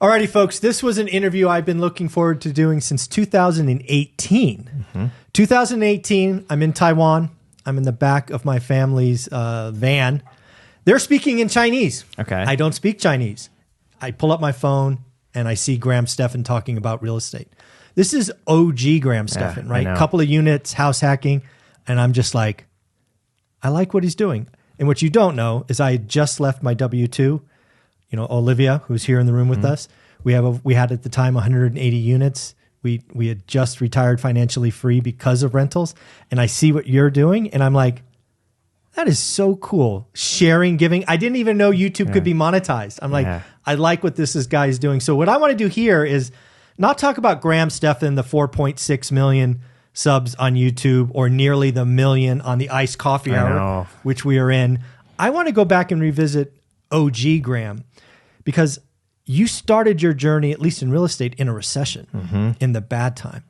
Alrighty, folks, this was an interview I've been looking forward to doing since 2018. 2018, I'm in Taiwan. I'm in the back of my family's van. They're speaking in Chinese. Okay. I don't speak Chinese. I pull up my phone and I see Graham Stephan talking about real estate. This is OG Graham Stephan, right? I know. Couple of units, house hacking. And I'm just like, I like what he's doing. And what you don't know is I had just left my W-2. You know, Olivia, who's here in the room with us, we had at the time 180 units. We had just retired financially free because of rentals. And I see what you're doing, and I'm like, that is so cool. Sharing, giving. I didn't even know YouTube could be monetized. I'm like, I like what this guy is doing. So what I want to do here is not talk about Graham Stephan, the 4.6 million subs on YouTube, or nearly the million on the Iced Coffee Hour, which we are in. I want to go back and revisit OG Graham, because you started your journey, at least in real estate, in a recession, in the bad time.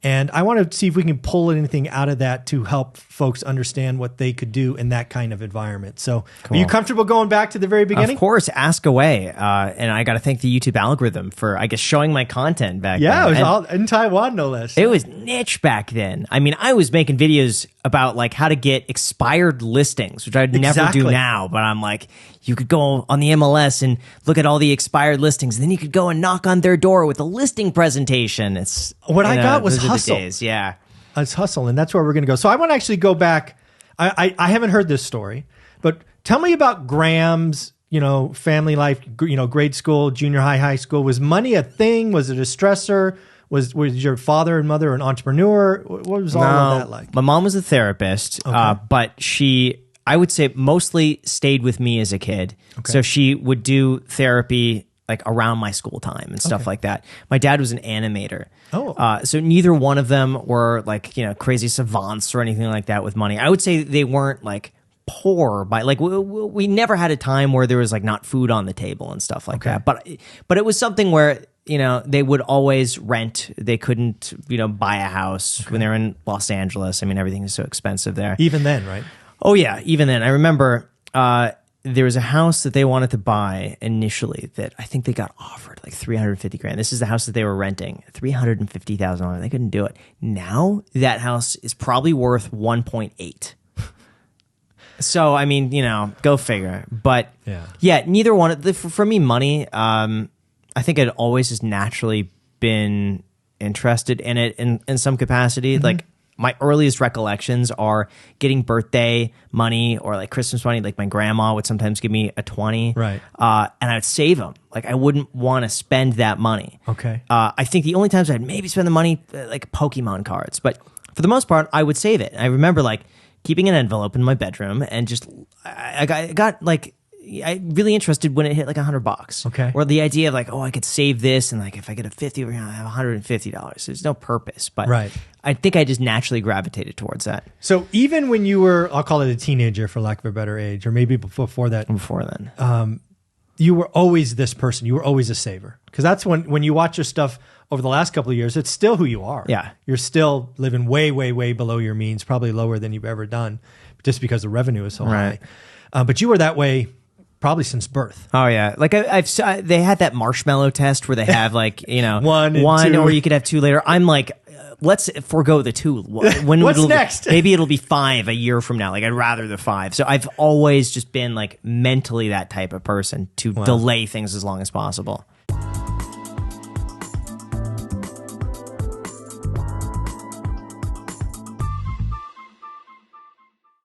And I want to see if we can pull anything out of that to help folks understand what they could do in that kind of environment. So are you comfortable going back to the very beginning? Of course, ask away. And I got to thank the YouTube algorithm for, I guess, showing my content back then. Yeah, it was all in Taiwan, no less. It was niche back then. I mean, I was making videos about like how to get expired listings, which I'd never do now. But I'm like, you could go on the MLS and look at all the expired listings, and then you could go and knock on their door with a listing presentation. It's what I got was hustle. Yeah, it's hustle, and that's where we're going to go. So I want to actually go back. I haven't heard this story, but tell me about Graham's, family life. Grade school, junior high, high school. Was money a thing? Was it a stressor? Was your father and mother an entrepreneur? What was all of that like? My mom was a therapist, but she, I would say, mostly stayed with me as a kid. Okay. So she would do therapy like around my school time and stuff like that. My dad was an animator. So neither one of them were like, crazy savants or anything like that with money. I would say they weren't like poor, by like we never had a time where there was like not food on the table and stuff like that. But it was something where, they would always rent. They couldn't, buy a house when they were in Los Angeles. I mean, everything is so expensive there. Even then, right? Oh yeah, even then. I remember there was a house that they wanted to buy initially that I think they got offered like $350,000. This is the house that they were renting, $350,000. They couldn't do it. Now that house is probably worth 1.8. So I mean, go figure. But yeah, neither one. For me, money. I think I'd always just naturally been interested in it in some capacity. Like, my earliest recollections are getting birthday money or like Christmas money. Like my grandma would sometimes give me a 20, right? And I would save them. Like I wouldn't want to spend that money. Okay. I think the only times I'd maybe spend the money like Pokemon cards, but for the most part, I would save it. I remember like keeping an envelope in my bedroom and just I got like. I really interested when it hit like $100. Okay. Or the idea of like, I could save this, and like if I get a 50, we're gonna have $150. There's no purpose, but I think I just naturally gravitated towards that. So even when you were, I'll call it a teenager for lack of a better age, or maybe before that. Before then. You were always this person. You were always a saver. Because that's when you watch your stuff over the last couple of years, it's still who you are. Yeah. You're still living way, way, way below your means, probably lower than you've ever done, just because the revenue is so high. But you were that way probably since birth. Oh yeah, like they had that marshmallow test where they have like one, or you could have two later. I'm like, let's forego the two. When what's next? Maybe it'll be 5 a year from now. Like I'd rather the 5. So I've always just been like mentally that type of person to delay things as long as possible.